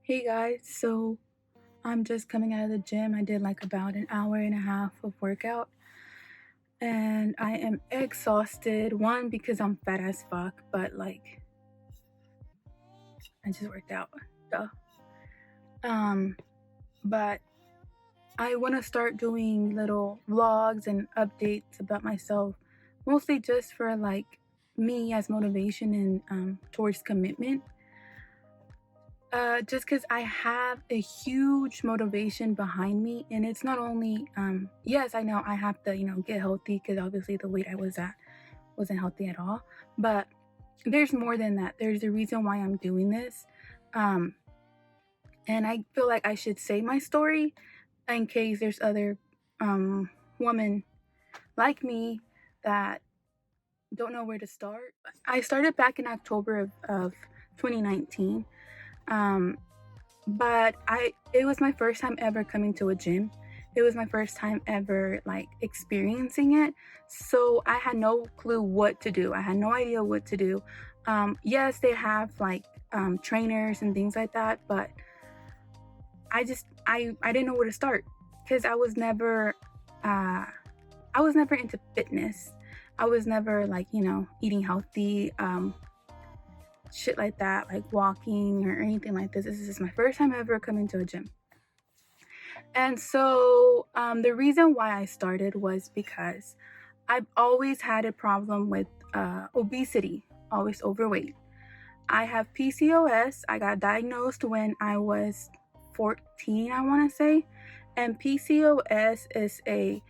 Hey guys, so I'm just coming out of the gym. I did like about an hour and a half of workout and I am exhausted. One, because I'm fat as fuck, but like I just worked out. Duh. Um, but I want to start doing little vlogs and updates about myself, mostly just for like me as motivation and towards commitment. Just because I have a huge motivation behind me, and it's not only yes, I know I have to get healthy because obviously the weight I was at wasn't healthy at all, but there's more than that. There's a reason why I'm doing this, um and I feel like I should say my story in case there's other women like me that don't know where to start. I started back in October of 2019. But it was my first time ever coming to a gym. It was my first time ever like experiencing it. So I had no clue what to do. I had no idea what to do. Yes, they have like trainers and things like that, but I didn't know where to start because I was never into fitness. I was never like, eating healthy, shit like that, like walking or anything like this. This is my first time ever coming to a gym. And so the reason why I started was because I've always had a problem with obesity, always overweight. I have PCOS. I got diagnosed when I was 14, I want to say. And PCOS is a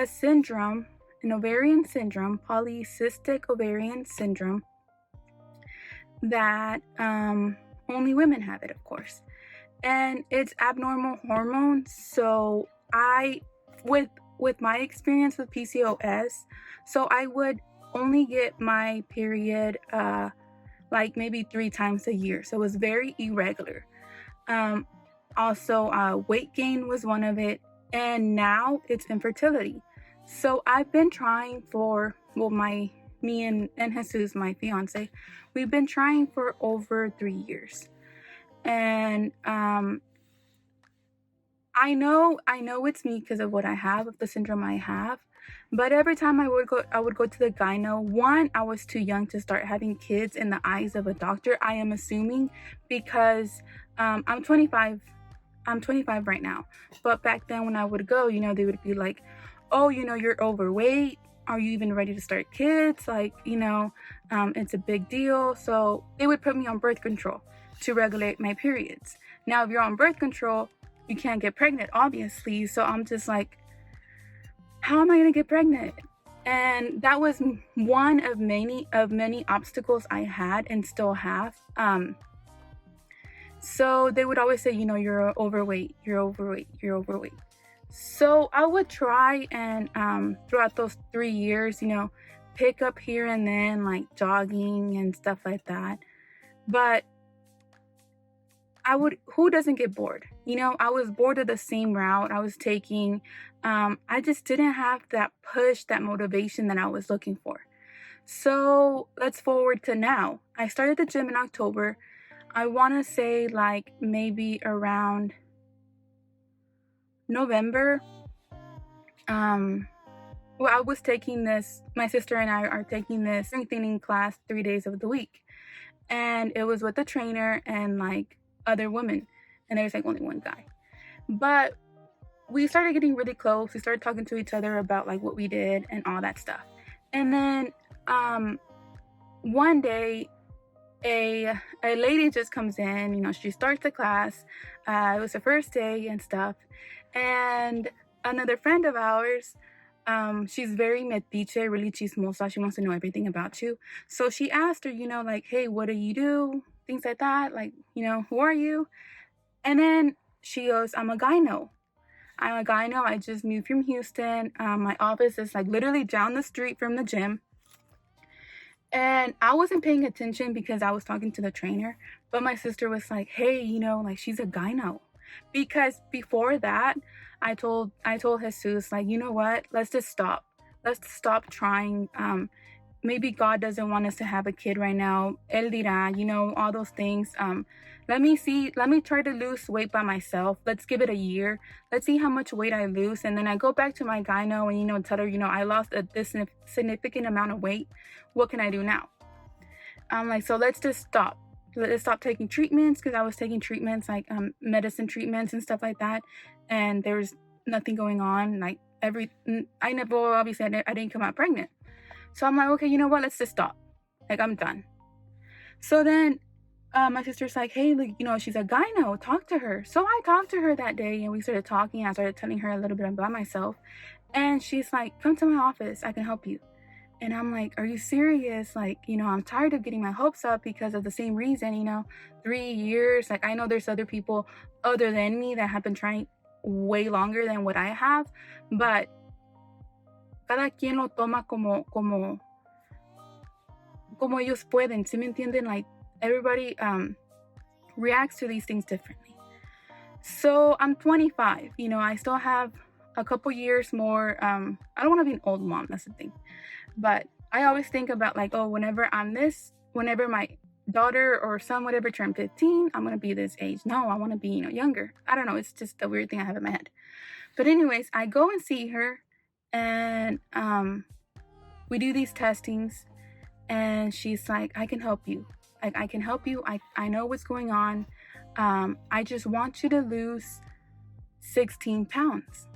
syndrome, an ovarian syndrome, polycystic ovarian syndrome, that only women have it, of course. And it's abnormal hormones. So with my experience with PCOS, so I would only get my period like maybe 3 times a year. So it was very irregular. Also, weight gain was one of it, and now it's infertility. So I've been trying for me and Jesus, my fiance, we've been trying for over 3 years. And I know it's me because of what I have, of the syndrome I have. But every time I would go to the gyno. One, I was too young to start having kids in the eyes of a doctor. I am assuming because I'm 25. I'm 25 right now. But back then when I would go, they would be like, "Oh, you're overweight. Are you even ready to start kids? Like, it's a big deal." So they would put me on birth control to regulate my periods. Now, if you're on birth control, you can't get pregnant, obviously. So I'm just like, how am I going to get pregnant? And that was one of many obstacles I had and still have. So they would always say, you're overweight, you're overweight, you're overweight. So I would try and throughout those 3 years, pick up here and then, like jogging and stuff like that. But who doesn't get bored? I was bored of the same route I was taking. I just didn't have that push, that motivation that I was looking for. So let's forward to now. I started the gym in October. I want to say like maybe around November. Well, I was taking this, my sister and I are taking this strengthening class 3 days of the week. And it was with a trainer and like other women. And there's like only one guy. But we started getting really close. We started talking to each other about like what we did and all that stuff. And then one day a lady just comes in, she starts the class. It was her first day and stuff. And another friend of ours, she's very metiche, really chismosa. She wants to know everything about you. So she asked her, like, hey, what do you do? Things like that. Like, who are you? And then she goes, I'm a gyno. I just moved from Houston. My office is like literally down the street from the gym. And I wasn't paying attention because I was talking to the trainer. But my sister was like, hey, like she's a gyno. Because before that, I told Jesus, like, you know what? Let's just stop. Let's stop trying maybe God doesn't want us to have a kid right now. Él dirá, you know, all those things. Let me try to lose weight by myself. Let's give it a year. Let's see how much weight I lose. And then I go back to my gyno and, you know, tell her, you know, I lost this significant amount of weight. What can I do now? I'm like, so let's just stop. Let's stop taking treatments, because I was taking treatments like medicine treatments and stuff like that. And there's nothing going on. Like I never, well, obviously I didn't come out pregnant. So I'm like, okay, you know what? Let's just stop. Like, I'm done. So then my sister's like, hey, like, you know, she's a gyno, talk to her. So I talked to her that day and we started talking. I started telling her a little bit about myself. And she's like, come to my office. I can help you. And I'm like, are you serious? Like, you know, I'm tired of getting my hopes up because of the same reason, you know, 3 years. Like, I know there's other people other than me that have been trying way longer than what I have. But cada quien lo toma como ellos pueden, ¿sí me entienden? Like, everybody reacts to these things differently. So I'm 25, you know, I still have a couple years more. I don't want to be an old mom, that's the thing. But I always think about like, oh, whenever my daughter or son, whatever, turn 15, I'm going to be this age. No, I want to be, you know, younger. I don't know. It's just a weird thing I have in my head. But anyways, I go and see her and we do these testings and she's like, I can help you. Like, I can help you. I know what's going on. I just want you to lose 16 pounds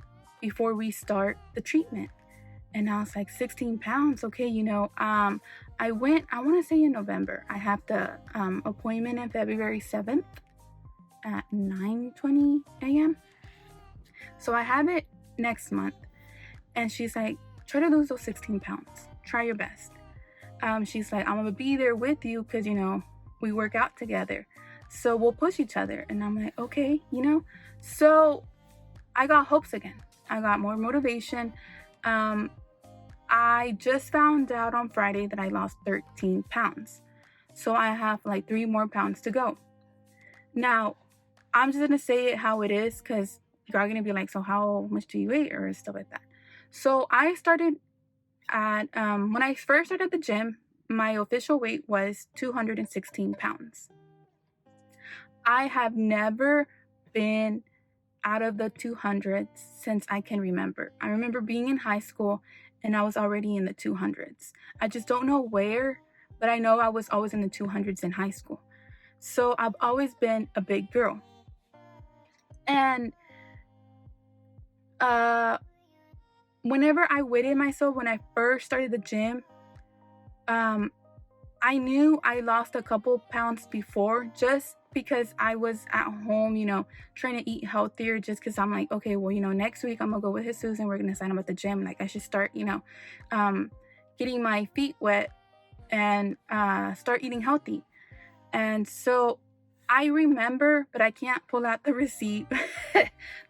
before we start the treatment. And I was like, 16 pounds? Okay, you know, I want to say in November. I have the appointment on February 7th at 9:20 a.m. So I have it next month. And she's like, try to lose those 16 pounds. Try your best. She's like, I'm going to be there with you because, you know, we work out together. So we'll push each other. And I'm like, okay, you know. So I got hopes again. I got more motivation. I just found out on Friday that I lost 13 pounds. So I have like 3 more pounds to go. Now, I'm just going to say it how it is because you're going to be like, so how much do you weigh or stuff like that. So I started at, when I first started the gym, my official weight was 216 pounds. I have never been out of the 200s since I can remember. I remember being in high school and I was already in the 200s. I just don't know where, but I know I was always in the 200s in high school. So I've always been a big girl. And whenever I weighted myself, when I first started the gym, I knew I lost a couple pounds before just because I was at home, you know, trying to eat healthier just because I'm like, okay, well, you know, next week I'm going to go with Jesus and we're going to sign up at the gym. Like, I should start, you know, getting my feet wet and start eating healthy. And so I remember, but I can't pull out the receipt,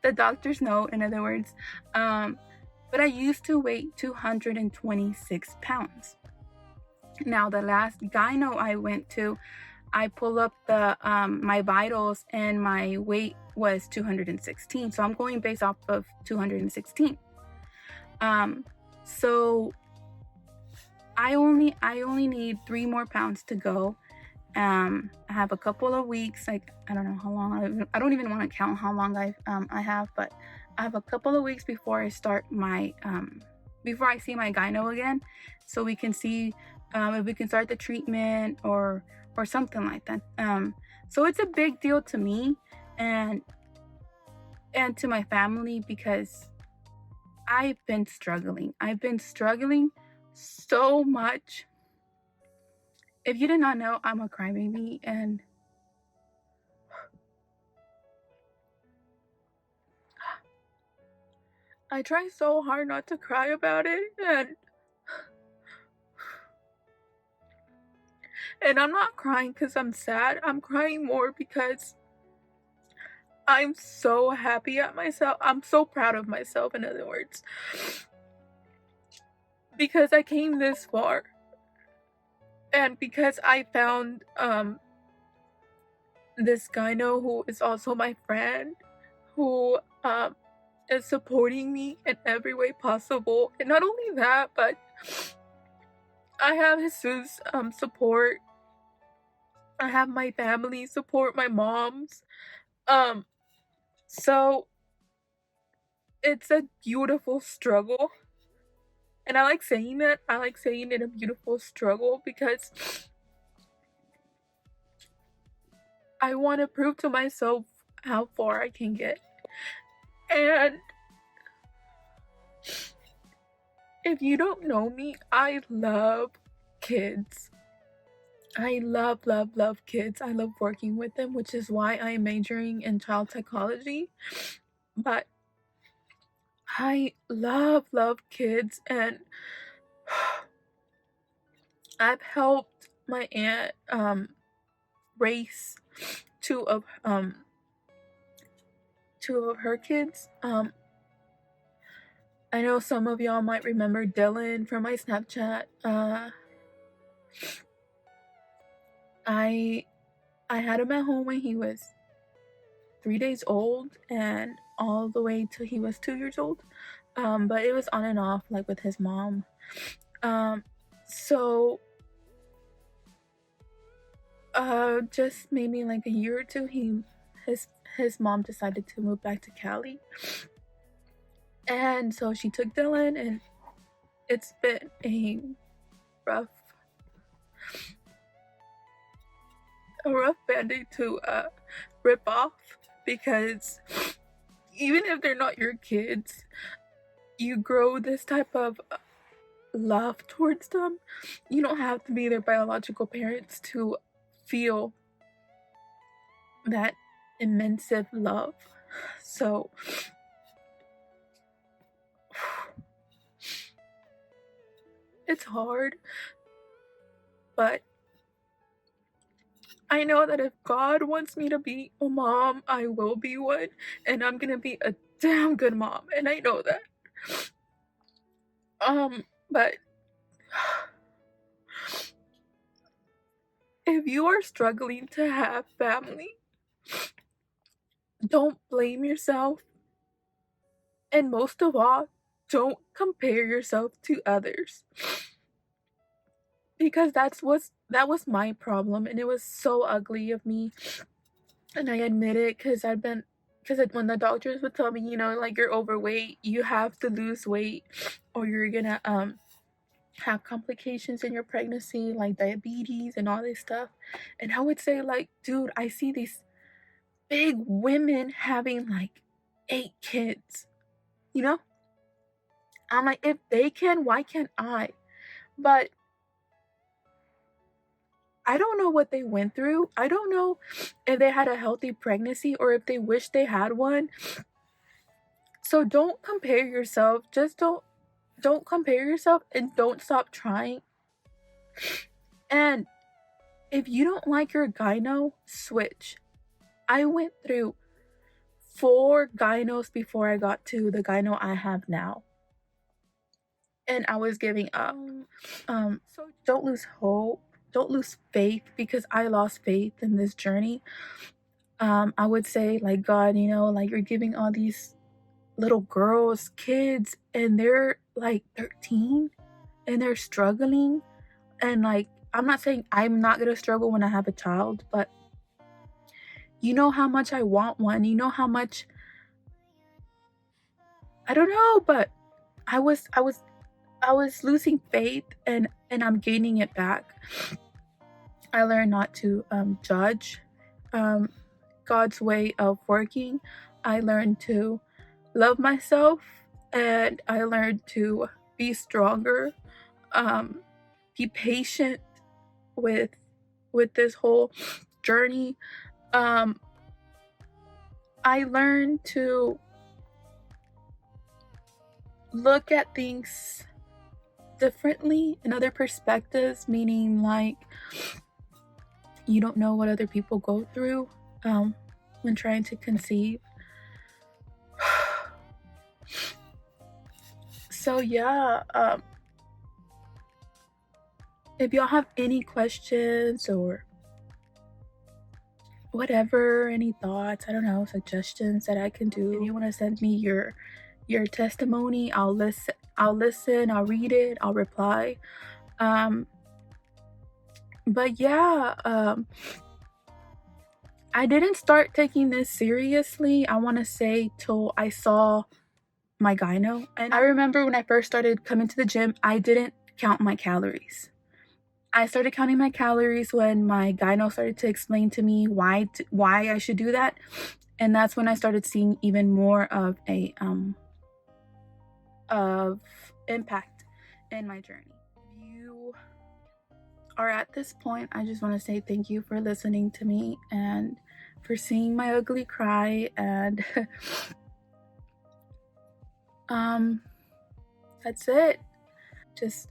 the doctor's note, in other words. But I used to weigh 226 pounds. Now, the last gyno I went to, I pulled up the my vitals and my weight was 216. So I'm going based off of 216. So I only need 3 more pounds to go. I have a couple of weeks, like I don't know how long, I don't even want to count how long I have, but I have a couple of weeks before I start my before I see my gyno again, so we can see if we can start the treatment or something like that. So it's a big deal to me and to my family because I've been struggling so much. If you did not know, I'm a crybaby, and I try so hard not to cry about it, and I'm not crying because I'm sad. I'm crying more because I'm so happy at myself. I'm so proud of myself, in other words, because I came this far. And because I found this gyno who is also my friend, who is supporting me in every way possible. And not only that, but I have Jesus support. I have my family support, my mom's. So it's a beautiful struggle. And I like saying that. I like saying it a beautiful struggle because I want to prove to myself how far I can get. And if you don't know me, I love kids. I love, love, love kids. I love working with them, which is why I am majoring in child psychology. But I love, love kids, and I've helped my aunt raise two of her kids. I know some of y'all might remember Dylan from my Snapchat. I had him at home when he was 3 days old and all the way till he was 2 years old. But it was on and off, like with his mom. So just maybe like a year or two, his mom decided to move back to Cali. And so she took Dylan, and it's been a rough band-aid to rip off, because even if they're not your kids, you grow this type of love towards them. You don't have to be their biological parents to feel that immense love. So it's hard, but I know that if God wants me to be a mom, I will be one, and I'm gonna be a damn good mom, and I know that. But if you are struggling to have family, don't blame yourself, and most of all, don't compare yourself to others, because that was my problem, and it was so ugly of me, and I admit it, because when the doctors would tell me, you know, like, you're overweight, you have to lose weight, or you're gonna have complications in your pregnancy, like diabetes and all this stuff, and I would say, like, dude, I see these big women having like 8 kids, you know? I'm like, if they can, why can't I? But I don't know what they went through. I don't know if they had a healthy pregnancy or if they wish they had one. So don't compare yourself. Just don't compare yourself, and don't stop trying. And if you don't like your gyno, switch. I went through 4 gynos before I got to the gyno I have now, and I was giving up. So don't lose hope. Don't lose faith, because I lost faith in this journey. I would say, like, God, you know, like, you're giving all these little girls, kids, and they're like 13 and they're struggling. And like, I'm not saying I'm not gonna struggle when I have a child, but you know how much I want one. You know how much, I don't know, but I was losing faith, and I'm gaining it back. I learned not to judge God's way of working. I learned to love myself, and I learned to be stronger, be patient with this whole journey. I learned to look at things differently, in other perspectives, meaning like, you don't know what other people go through when trying to conceive. So yeah, if y'all have any questions or whatever, any thoughts, I don't know, suggestions that I can do, if you want to send me your testimony, I'll listen, I'll read it, I'll reply. But yeah, I didn't start taking this seriously, I want to say, till I saw my gyno. And I remember when I first started coming to the gym, I didn't count my calories. I started counting my calories when my gyno started to explain to me why I should do that. And that's when I started seeing even more of a of impact in my journey. If you are at this point, I just want to say thank you for listening to me and for seeing my ugly cry. And that's it. Just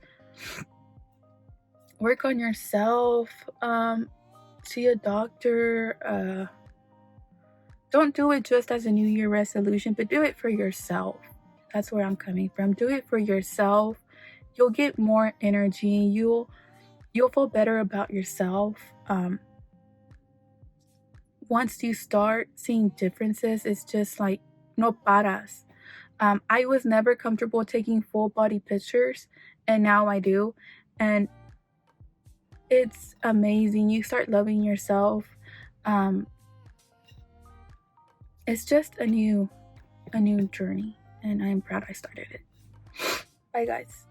work on yourself. See a doctor. Don't do it just as a New Year resolution, but do it for yourself. That's where I'm coming from. Do it for yourself. You'll get more energy. You'll feel better about yourself. Once you start seeing differences, it's just like no paras. I was never comfortable taking full body pictures, and now I do. And it's amazing. You start loving yourself. It's just a new journey, and I'm proud I started it. Bye, guys.